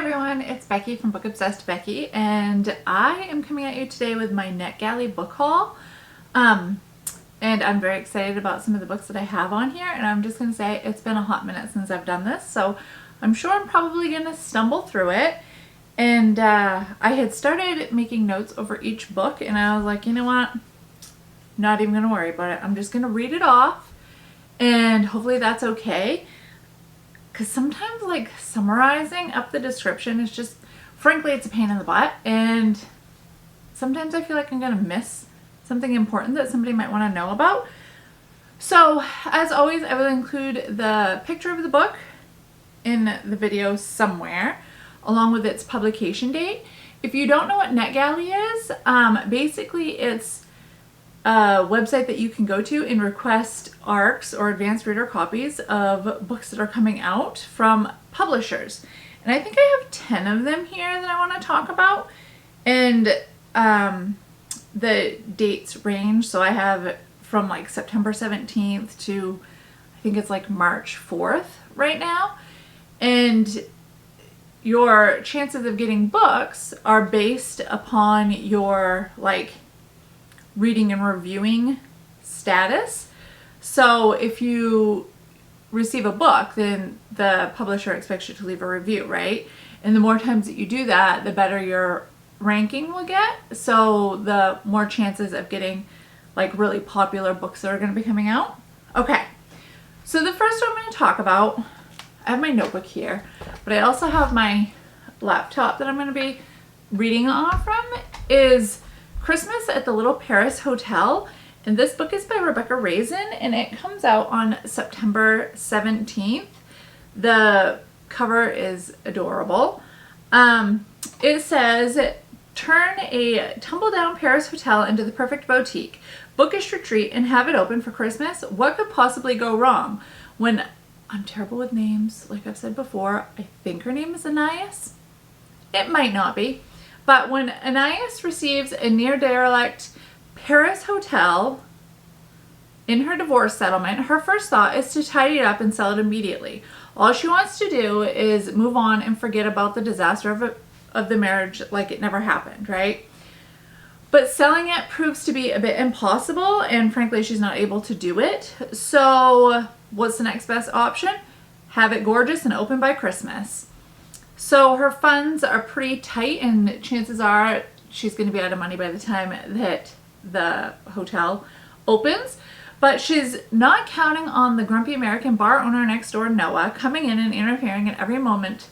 everyone, it's Becky from Book Obsessed Becky, and I am coming at you today with my NetGalley book haul. And I'm very excited about some of the books that I have on here, and I'm just going to say it's been a hot minute since I've done this, so I'm sure I'm probably going to stumble through it. And I had started making notes over each book, and I was like, you know what, not even going to worry about it. I'm just going to read it off, and hopefully that's okay. Because sometimes, like, summarizing up the description is just, frankly, it's a pain in the butt. And sometimes I feel like I'm going to miss something important that somebody might want to know about. So, as always, I will include the picture of the book in the video somewhere, along with its publication date. If you don't know what NetGalley is, basically it's a website that you can go to and request ARCs or advanced reader copies of books that are coming out from publishers. And I think I have 10 of them here that I want to talk about. And the dates range. So I have from like September 17th to I think it's like March 4th right now. And your chances of getting books are based upon your like reading and reviewing status. So if you receive a book, then the publisher expects you to leave a review, right? And the more times that you do that, the better your ranking will get. So the more chances of getting like really popular books that are going to be coming out. Okay, so the first one I'm going to talk about, I have my notebook here, but I also have my laptop that I'm going to be reading off from, is Christmas at the Little Paris Hotel. And this book is by Rebecca Raisin, and it comes out on September 17th. The cover is adorable. It says, turn a tumble-down Paris hotel into the perfect boutique. Bookish retreat and have it open for Christmas. What could possibly go wrong? When, I'm terrible with names, like I've said before, I think her name is Anais. It might not be. But when Anais receives a near-derelict Paris hotel in her divorce settlement, her first thought is to tidy it up and sell it immediately. All she wants to do is move on and forget about the disaster of the marriage like it never happened, right? But selling it proves to be a bit impossible, and frankly, she's not able to do it. So what's the next best option? Have it gorgeous and open by Christmas. So her funds are pretty tight, and chances are she's going to be out of money by the time that the hotel opens. But she's not counting on the grumpy American bar owner next door, Noah, coming in and interfering at every moment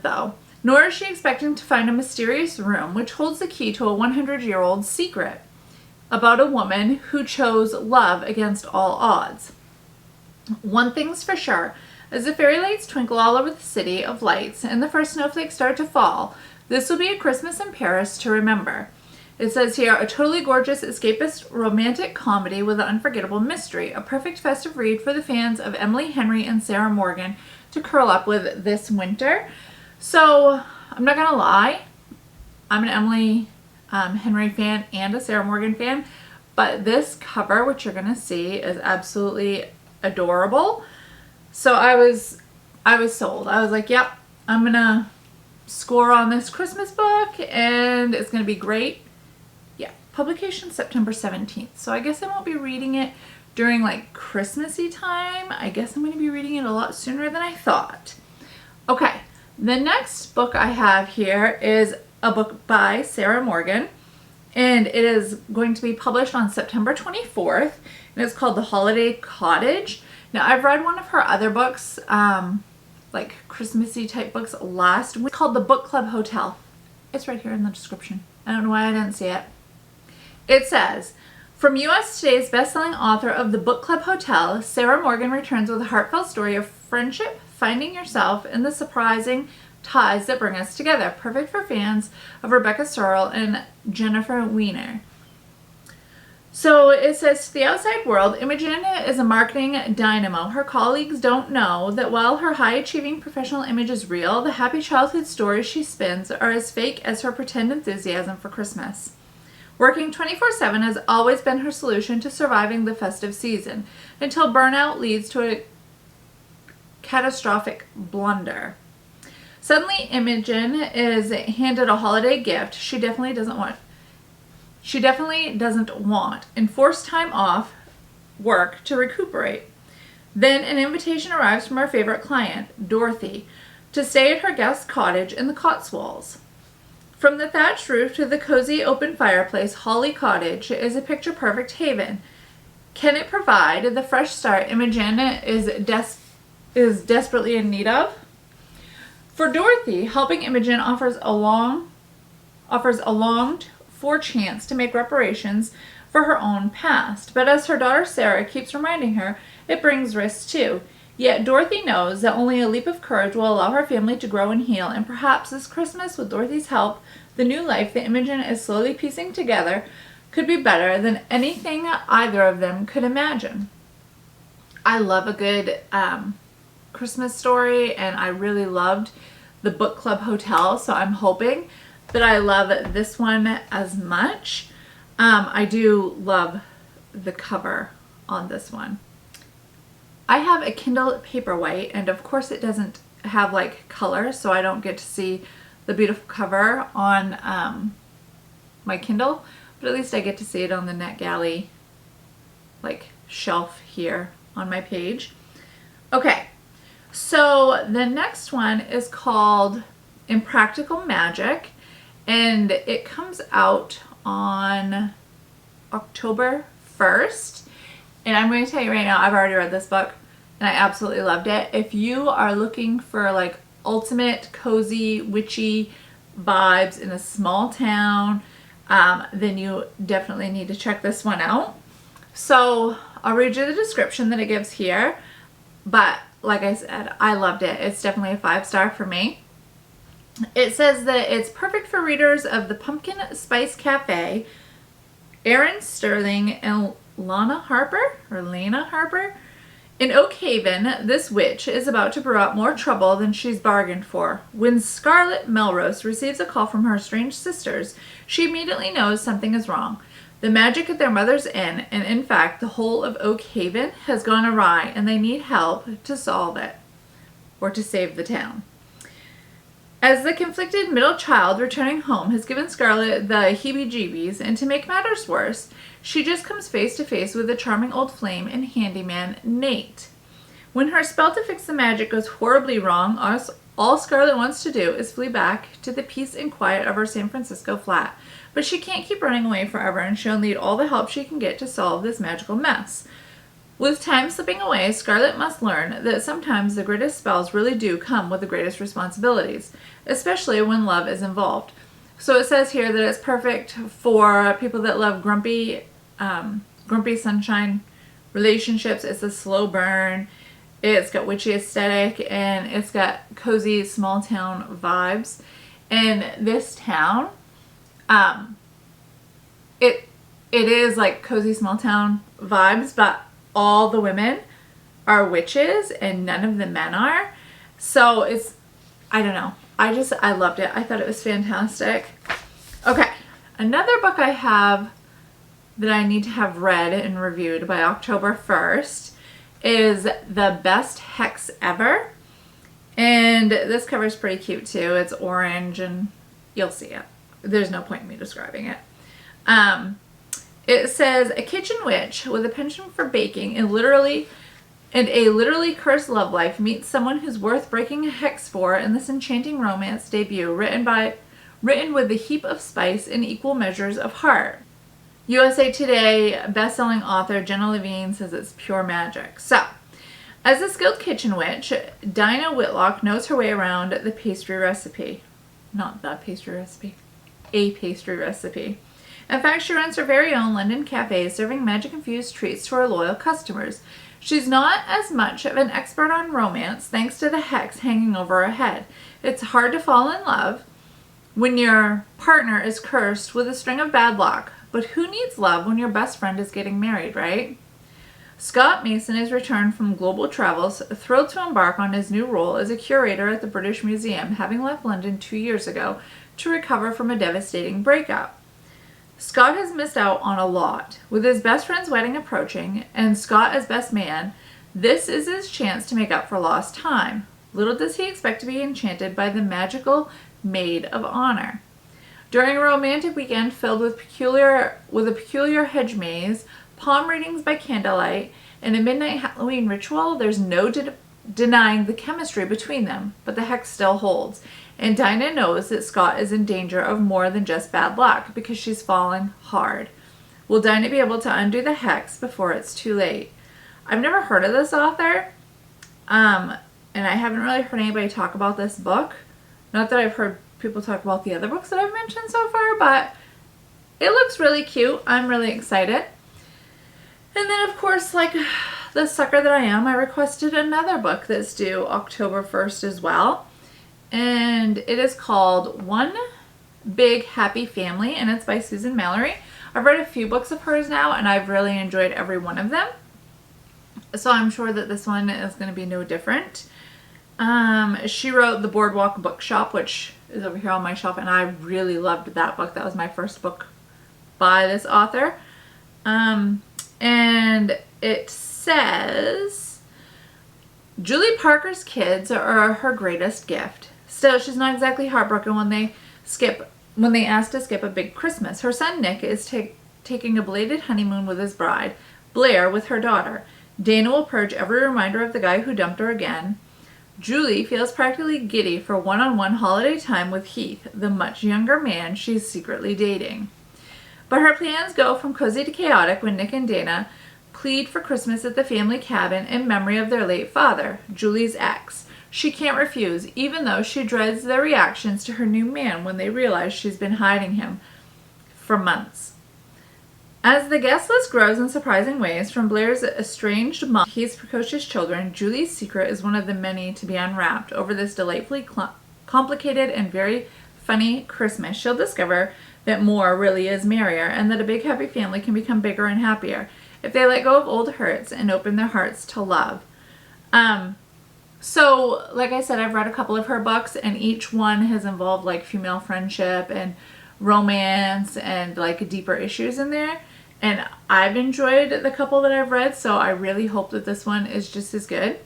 though. Nor is she expecting to find a mysterious room which holds the key to a 100-year-old secret about a woman who chose love against all odds. One thing's for sure. As the fairy lights twinkle all over the city of lights and the first snowflakes start to fall, this will be a Christmas in Paris to remember. It says here, a totally gorgeous escapist romantic comedy with an unforgettable mystery, a perfect festive read for the fans of Emily Henry and Sarah Morgan to curl up with this winter. So, I'm not gonna lie, I'm an Emily Henry fan and a Sarah Morgan fan, but this cover, which you're gonna see, is absolutely adorable. So I was sold. I was like, yep, I'm gonna score on this Christmas book and it's gonna be great. Yeah, publication September 17th. So I guess I won't be reading it during like Christmassy time. I guess I'm gonna be reading it a lot sooner than I thought. Okay, the next book I have here is a book by Sarah Morgan, and it is going to be published on September 24th, and it's called The Holiday Cottage. Now, I've read one of her other books, like Christmassy type books last week, called The Book Club Hotel. It's right here in the description. I don't know why I didn't see it. It says, from U.S. Today's best-selling author of The Book Club Hotel, Sarah Morgan returns with a heartfelt story of friendship, finding yourself, and the surprising ties that bring us together. Perfect for fans of Rebecca Searle and Jennifer Weiner. So it says, to the outside world, Imogen is a marketing dynamo. Her colleagues don't know that while her high-achieving professional image is real, the happy childhood stories she spins are as fake as her pretend enthusiasm for Christmas. Working 24/7 has always been her solution to surviving the festive season, until burnout leads to a catastrophic blunder. Suddenly, Imogen is handed a holiday gift she definitely doesn't want. And forced time off work to recuperate. Then an invitation arrives from her favorite client, Dorothy, to stay at her guest's cottage in the Cotswolds. From the thatched roof to the cozy open fireplace, Holly Cottage is a picture-perfect haven. Can it provide the fresh start Imogen is desperately in need of? For Dorothy, helping Imogen offers a longed-for chance to make reparations for her own past. But as her daughter Sarah keeps reminding her, it brings risks too. Yet Dorothy knows that only a leap of courage will allow her family to grow and heal, and perhaps this Christmas, with Dorothy's help, the new life that Imogen is slowly piecing together could be better than anything either of them could imagine. I love a good Christmas story, and I really loved the book club hotel, so I'm hoping that I love this one as much. I do love the cover on this one. I have a Kindle Paperwhite, and of course it doesn't have like color, so I don't get to see the beautiful cover on my Kindle, but at least I get to see it on the NetGalley like shelf here on my page. Okay, so the next one is called Impractical Magic, and it comes out on October 1st. And I'm going to tell you right now, I've already read this book and I absolutely loved it. If you are looking for like ultimate cozy witchy vibes in a small town, then you definitely need to check this one out. So I'll read you the description that it gives here, but like I said, I loved it. It's definitely a 5-star for me. It says that it's perfect for readers of the Pumpkin Spice Cafe, Erin Sterling and Lana Harper. In Oak Haven, this witch is about to brew up more trouble than she's bargained for. When Scarlet Melrose receives a call from her estranged sisters, she immediately knows something is wrong. The magic at their mother's inn, and in fact the whole of Oak Haven, has gone awry, and they need help to solve it, or to save the town. As the conflicted middle child returning home has given Scarlet the heebie-jeebies, and to make matters worse, she just comes face to face with the charming old flame and handyman Nate. When her spell to fix the magic goes horribly wrong, all Scarlet wants to do is flee back to the peace and quiet of her San Francisco flat. But she can't keep running away forever, and she'll need all the help she can get to solve this magical mess. With time slipping away, Scarlet must learn that sometimes the greatest spells really do come with the greatest responsibilities, especially when love is involved. So it says here that it's perfect for people that love grumpy sunshine relationships. It's a slow burn. It's got witchy aesthetic, and it's got cozy small town vibes. And this town, it is like cozy small town vibes, but all the women are witches and none of the men are. So it's, I don't know. I loved it. I thought it was fantastic. Okay, another book I have that I need to have read and reviewed by October 1st is The Best Hex Ever. And this cover is pretty cute too. It's orange and you'll see it. There's no point in me describing it. It says, a kitchen witch with a penchant for baking and a literally cursed love life meets someone who's worth breaking a hex for in this enchanting romance debut written with a heap of spice and equal measures of heart. USA Today best-selling author Jenna Levine says it's pure magic. So, as a skilled kitchen witch, Dinah Whitlock knows her way around the pastry recipe. Not the pastry recipe. A pastry recipe. In fact, she runs her very own London cafe serving magic-infused treats to her loyal customers. She's not as much of an expert on romance thanks to the hex hanging over her head. It's hard to fall in love when your partner is cursed with a string of bad luck. But who needs love when your best friend is getting married, right? Scott Mason has returned from global travels, thrilled to embark on his new role as a curator at the British Museum, having left London 2 years ago to recover from a devastating breakup. Scott has missed out on a lot. With his best friend's wedding approaching, and Scott as best man, This is his chance to make up for lost time. Little does he expect to be enchanted by the magical Maid of Honor. During a romantic weekend filled with a peculiar hedge maze, palm readings by candlelight, and a midnight Halloween ritual, there's no denying the chemistry between them, but the hex still holds. And Dinah knows that Scott is in danger of more than just bad luck because she's fallen hard. Will Dinah be able to undo the hex before it's too late? I've never heard of this author, and I haven't really heard anybody talk about this book. Not that I've heard people talk about the other books that I've mentioned so far, but it looks really cute. I'm really excited. And then, of course, like the sucker that I am, I requested another book that's due October 1st as well. And it is called One Big Happy Family, and it's by Susan Mallery. I've read a few books of hers now, and I've really enjoyed every one of them. So I'm sure that this one is going to be no different. She wrote The Boardwalk Bookshop, which is over here on my shelf, and I really loved that book. That was my first book by this author. And it says, Julie Parker's kids are her greatest gift. Still, she's not exactly heartbroken when they ask to skip a big Christmas. Her son Nick is taking a belated honeymoon with his bride, Blair with her daughter. Dana will purge every reminder of the guy who dumped her again. Julie feels practically giddy for one-on-one holiday time with Heath, the much younger man she's secretly dating. But her plans go from cozy to chaotic when Nick and Dana plead for Christmas at the family cabin in memory of their late father, Julie's ex. She can't refuse, even though she dreads their reactions to her new man when they realize she's been hiding him for months. As the guest list grows in surprising ways, from Blair's estranged mom to Heath's precocious children, Julie's secret is one of the many to be unwrapped. Over this delightfully complicated and very funny Christmas, she'll discover that more really is merrier, and that a big happy family can become bigger and happier if they let go of old hurts and open their hearts to love. So, like I said, I've read a couple of her books, and each one has involved like female friendship and romance and like deeper issues in there. And I've enjoyed the couple that I've read, so I really hope that this one is just as good.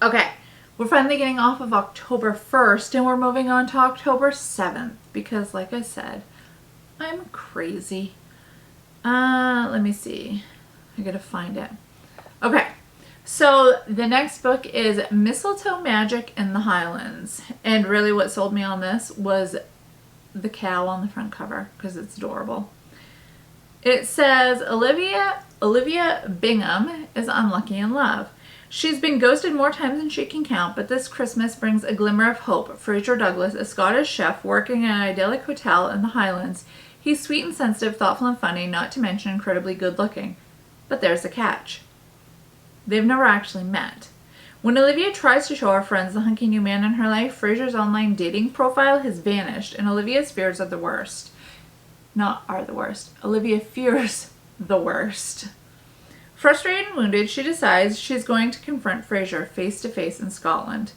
Okay, we're finally getting off of October 1st, and we're moving on to October 7th, because like I said, I'm crazy. Let me see. I gotta find it. Okay, so the next book is Mistletoe Magic in the Highlands. And really what sold me on this was the cow on the front cover, because it's adorable. It says, Olivia Bingham is unlucky in love. She's been ghosted more times than she can count, but this Christmas brings a glimmer of hope. Fraser Douglas, a Scottish chef working in an idyllic hotel in the Highlands. He's sweet and sensitive, thoughtful and funny, not to mention incredibly good looking. But there's a catch. They've never actually met. When Olivia tries to show her friends the hunky new man in her life, Fraser's online dating profile has vanished, and Olivia's fears are the worst. Not are the worst. Olivia fears the worst. Frustrated and wounded, she decides she's going to confront Fraser face to face in Scotland.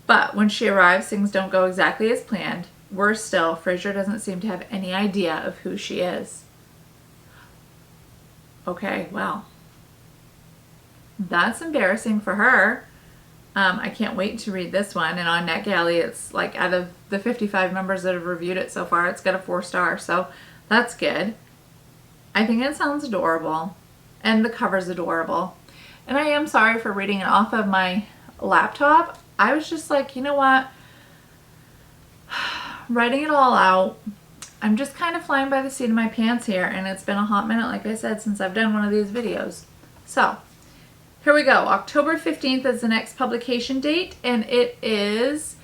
But when she arrives, things don't go exactly as planned. Worse still, Fraser doesn't seem to have any idea of who she is. Okay, well, that's embarrassing for her. I can't wait to read this one. And on NetGalley, it's like out of the 55 members that have reviewed it so far, it's got a 4-star. So that's good. I think it sounds adorable. And the cover's adorable. And I am sorry for reading it off of my laptop. I was just like, you know what? Writing it all out. I'm just kind of flying by the seat of my pants here. And it's been a hot minute, like I said, since I've done one of these videos. So, here we go. October 15th is the next publication date. And it is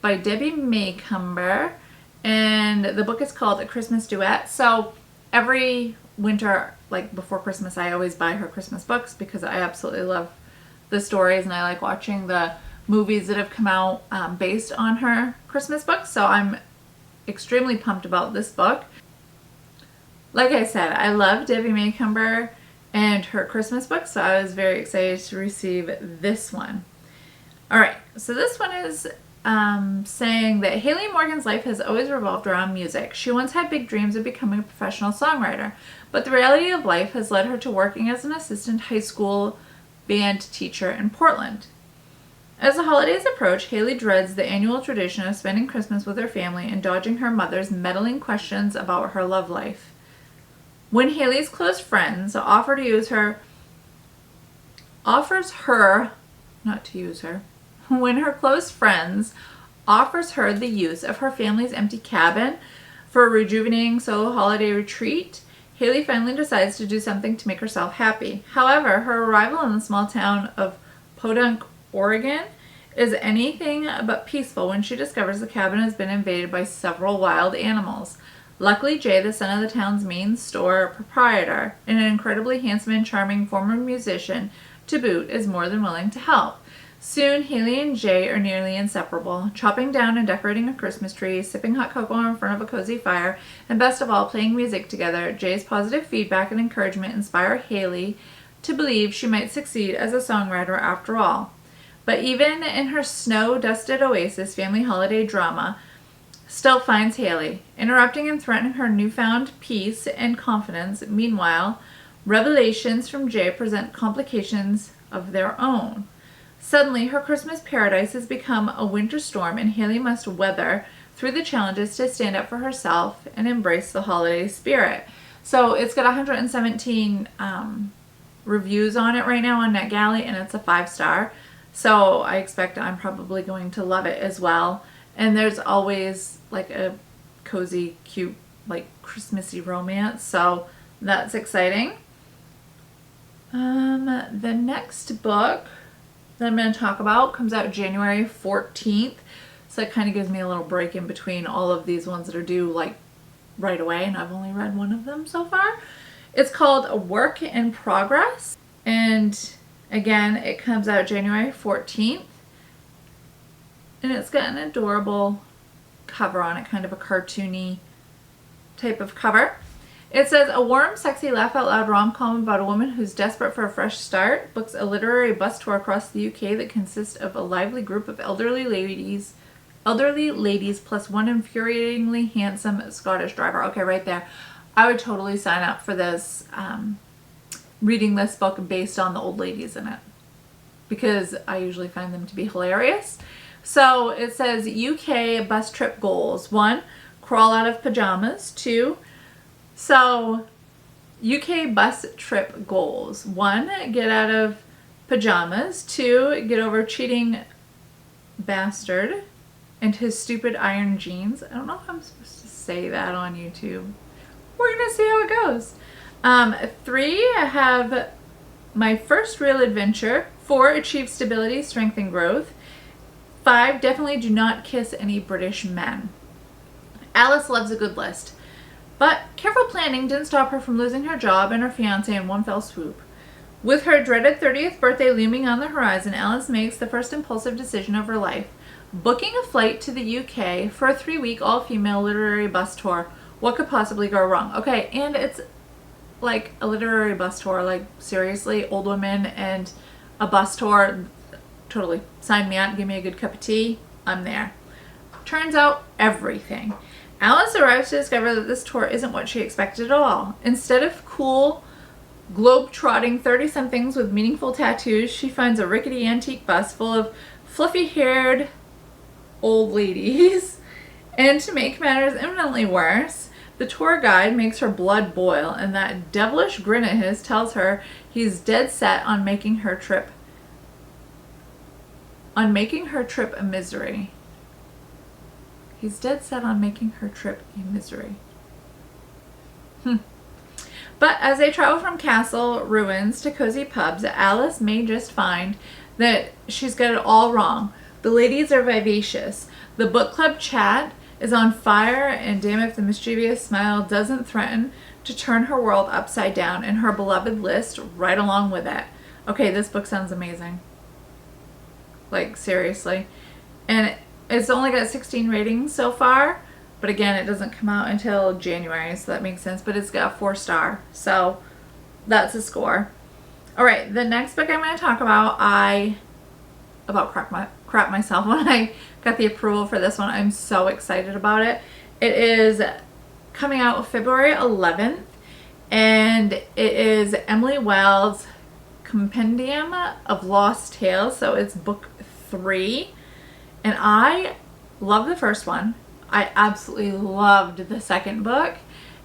by Debbie Macomber. And the book is called A Christmas Duet. So, every winter, like before Christmas, I always buy her Christmas books because I absolutely love the stories and I like watching the movies that have come out based on her Christmas books. So I'm extremely pumped about this book. Like I said, I love Debbie Macomber and her Christmas books, so I was very excited to receive this one. Alright, so this one is saying that Haley Morgan's life has always revolved around music. She once had big dreams of becoming a professional songwriter, but the reality of life has led her to working as an assistant high school band teacher in Portland. As the holidays approach, Haley dreads the annual tradition of spending Christmas with her family and dodging her mother's meddling questions about her love life. When Haley's close friends when her close friends offers her the use of her family's empty cabin for a rejuvenating solo holiday retreat, Haley finally decides to do something to make herself happy. However, her arrival in the small town of Podunk, Oregon is anything but peaceful when she discovers the cabin has been invaded by several wild animals. Luckily, Jay, the son of the town's main store proprietor, and an incredibly handsome and charming former musician to boot, is more than willing to help. Soon, Haley and Jay are nearly inseparable, chopping down and decorating a Christmas tree, sipping hot cocoa in front of a cozy fire, and best of all, playing music together. Jay's positive feedback and encouragement inspire Haley to believe she might succeed as a songwriter after all. But even in her snow-dusted oasis, family holiday drama still finds Haley, interrupting and threatening her newfound peace and confidence. Meanwhile, revelations from Jay present complications of their own. Suddenly, her Christmas paradise has become a winter storm, and Haley must weather through the challenges to stand up for herself and embrace the holiday spirit. So it's got 117 reviews on it right now on NetGalley, and it's a 5-star. So I expect I'm probably going to love it as well. And there's always like a cozy, cute, like Christmassy romance. So that's exciting. The next book that I'm going to talk about comes out January 14th. So it kind of gives me a little break in between all of these ones that are due like right away. And I've only read one of them so far. It's called A Work in Progress. And again, it comes out January 14th. And it's got an adorable cover on it, kind of a cartoony type of cover. It says, a warm, sexy, laugh-out-loud rom-com about a woman who's desperate for a fresh start books a literary bus tour across the UK that consists of a lively group of elderly ladies plus one infuriatingly handsome Scottish driver. Okay, right there. I would totally sign up for this, reading this book based on the old ladies in it, because I usually find them to be hilarious. So it says UK bus trip goals. 1, crawl out of pajamas. 2, so UK bus trip goals. 1, get out of pajamas. 2, get over cheating bastard and his stupid iron jeans. I don't know if I'm supposed to say that on YouTube. We're going to see how it goes. 3, I have my first real adventure. 4, achieve stability, strength, and growth. 5, definitely do not kiss any British men. Alice loves a good list, but careful planning didn't stop her from losing her job and her fiancé in one fell swoop. With her dreaded 30th birthday looming on the horizon, Alice makes the first impulsive decision of her life, booking a flight to the UK for a 3-week all-female literary bus tour. What could possibly go wrong? Okay, and it's like a literary bus tour, like seriously, old women and a bus tour. Totally. Sign me up. Give me a good cup of tea. I'm there. Turns out everything. Alice arrives to discover that this tour isn't what she expected at all. Instead of cool, globe-trotting 30-somethings with meaningful tattoos, she finds a rickety antique bus full of fluffy-haired old ladies. And to make matters infinitely worse, the tour guide makes her blood boil, and that devilish grin of his tells her he's dead set on making her trip a misery. He's dead set on making her trip a misery. But as they travel from castle ruins to cozy pubs, Alice may just find that she's got it all wrong. The ladies are vivacious. The book club chat is on fire, and damn if the mischievous smile doesn't threaten to turn her world upside down, and her beloved list right along with it. Okay, this book sounds amazing. Like, seriously. And it's only got 16 ratings so far, but again, it doesn't come out until January, so that makes sense. But it's got a 4-star, so that's a score. All right, the next book I'm going to talk about, I crap myself when I got the approval for this one. I'm so excited about it. It is coming out February 11th, and it is Emily Wilde's Compendium of Lost Tales, so it's book 3. And I love the first one. I absolutely loved the second book,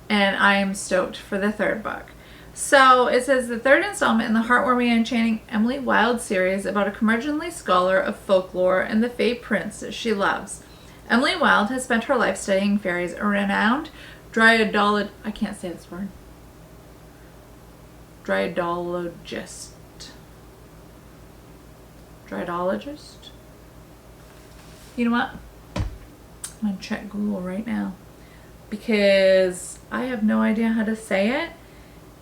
and I am stoked for the third book. So it says the third installment in the heartwarming and enchanting Emily Wilde series about a curmudgeonly scholar of folklore and the Fey prince she loves. Emily Wilde has spent her life studying fairies, a renowned dryadologist. I can't say this word. Dryadologist. You know what? I'm going to check Google right now because I have no idea how to say it.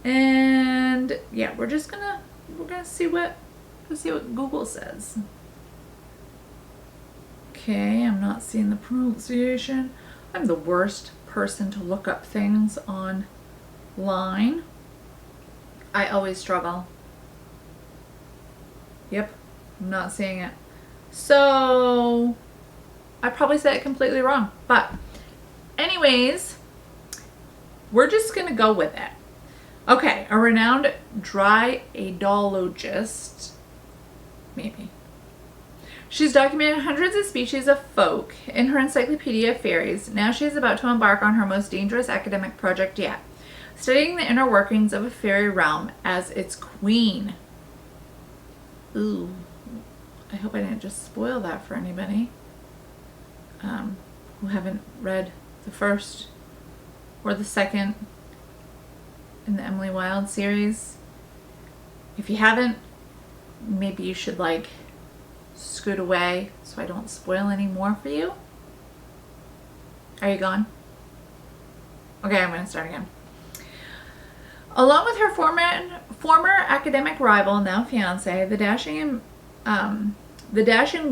And yeah, we're gonna see what Google says. Okay, I'm not seeing the pronunciation. I'm the worst person to look up things online. I always struggle. Yep, I'm not seeing it. So I probably said it completely wrong. But anyways, we're just gonna go with it. Okay, a renowned dryadologist, maybe. She's documented hundreds of species of folk in her encyclopedia of fairies. Now she is about to embark on her most dangerous academic project yet, studying the inner workings of a fairy realm as its queen. Ooh, I hope I didn't just spoil that for anybody who haven't read the first or the second in the Emily Wilde series. If you haven't, maybe you should scoot away so I don't spoil any more for you. Are you gone? Okay, I'm going to start again. Along with her former academic rival, now fiance, the dashing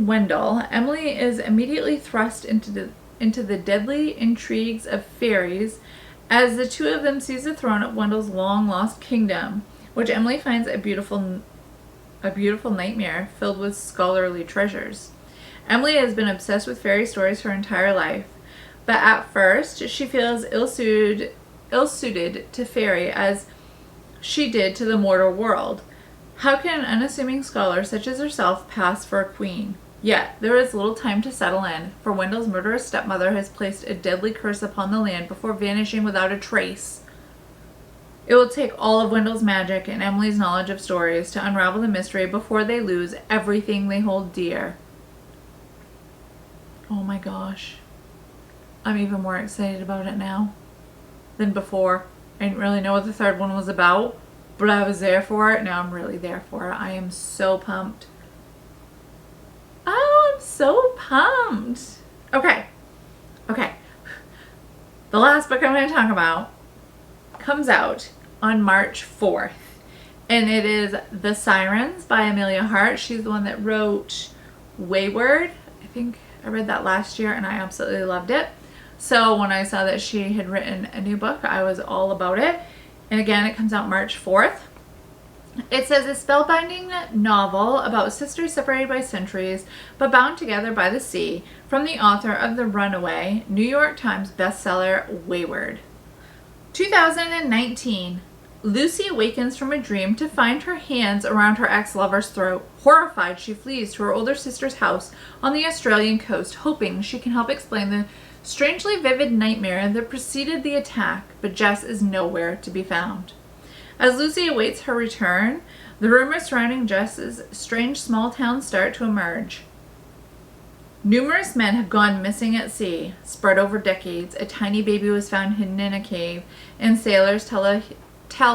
Wendell, Emily is immediately thrust into the deadly intrigues of fairies as the two of them seize the throne of Wendell's long-lost kingdom, which Emily finds a beautiful nightmare filled with scholarly treasures. Emily has been obsessed with fairy stories her entire life, but at first she feels ill-suited to fairy as she did to the mortal world. How can an unassuming scholar such as herself pass for a queen? Yet, there is little time to settle in, for Wendell's murderous stepmother has placed a deadly curse upon the land before vanishing without a trace. It will take all of Wendell's magic and Emily's knowledge of stories to unravel the mystery before they lose everything they hold dear. Oh my gosh. I'm even more excited about it now than before. I didn't really know what the third one was about, but I was there for it. Now I'm really there for it. I am so pumped. Oh, I'm so pumped. Okay. The last book I'm going to talk about comes out on March 4th. And it is The Sirens by Emilia Hart. She's the one that wrote Weyward. I think I read that last year and I absolutely loved it. So when I saw that she had written a new book, I was all about it. And again, it comes out March 4th. It says a spellbinding novel about sisters separated by centuries but bound together by the sea, from the author of the runaway New York Times bestseller Wayward. 2019. Lucy awakens from a dream to find her hands around her ex-lover's throat. Horrified, she flees to her older sister's house on the Australian coast, hoping she can help explain the strangely vivid nightmare that preceded the attack, but Jess is nowhere to be found. As Lucy awaits her return, the rumors surrounding Jess's strange small-town start to emerge. Numerous men have gone missing at sea. Spread over decades, a tiny baby was found hidden in a cave, and sailors tell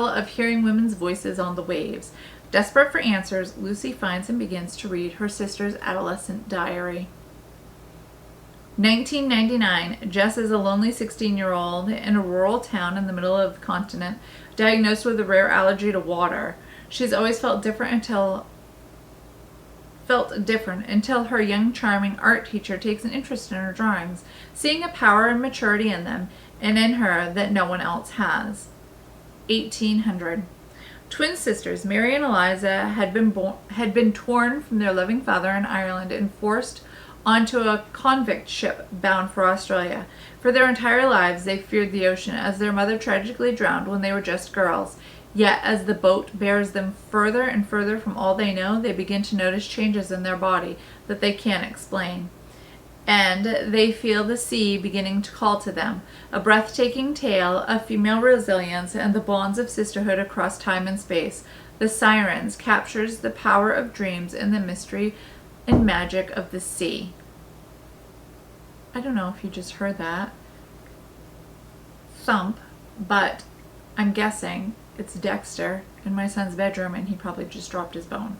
of hearing women's voices on the waves. Desperate for answers, Lucy finds and begins to read her sister's adolescent diary. 1999, Jess is a lonely 16-year-old in a rural town in the middle of the continent, diagnosed with a rare allergy to water. She's always felt different until her young, charming art teacher takes an interest in her drawings, seeing a power and maturity in them and in her that no one else has. 1800. Twin sisters Mary and Eliza had been torn from their loving father in Ireland and forced onto a convict ship bound for For their entire lives, they feared the ocean, as their mother tragically drowned when they were just girls. Yet as the boat bears them further and further from all they know, they begin to notice changes in their body that they can't explain. And they feel the sea beginning to call to them, a breathtaking tale of female resilience and the bonds of sisterhood across time and space. The Sirens captures the power of dreams and the mystery and magic of the sea. I don't know if you just heard that thump, but I'm guessing it's Dexter in my son's bedroom and he probably just dropped his bone.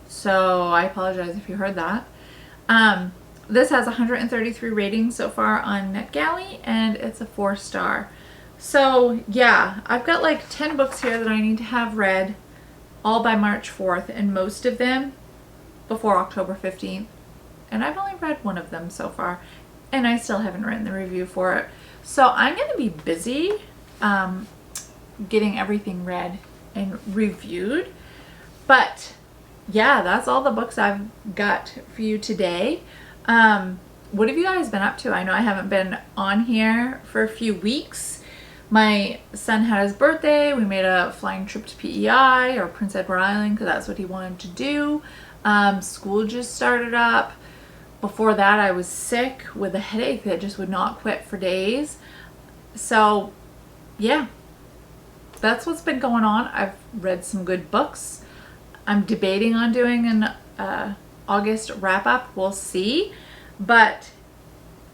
So I apologize if you heard that. This has 133 ratings so far on NetGalley and it's a 4-star. So yeah, I've got like 10 books here that I need to have read all by March 4th and most of them before October 15th. And I've only read one of them so far and I still haven't written the review for it. So I'm going to be busy getting everything read and reviewed. But yeah, that's all the books I've got for you today. What have you guys been up to? I know I haven't been on here for a few weeks. My son had his birthday. We made a flying trip to PEI or Prince Edward Island because that's what he wanted to do. School just started up. Before that, I was sick with a headache that just would not quit for days. So yeah, that's what's been going on. I've read some good books. I'm debating on doing an August wrap-up. We'll see. But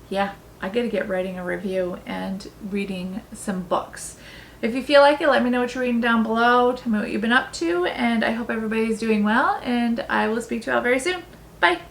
yeah, I gotta get writing a review and reading some books. If you feel like it, let me know what you're reading down below. Tell me what you've been up to, and I hope everybody's doing well, and I will speak to you all very soon. Bye!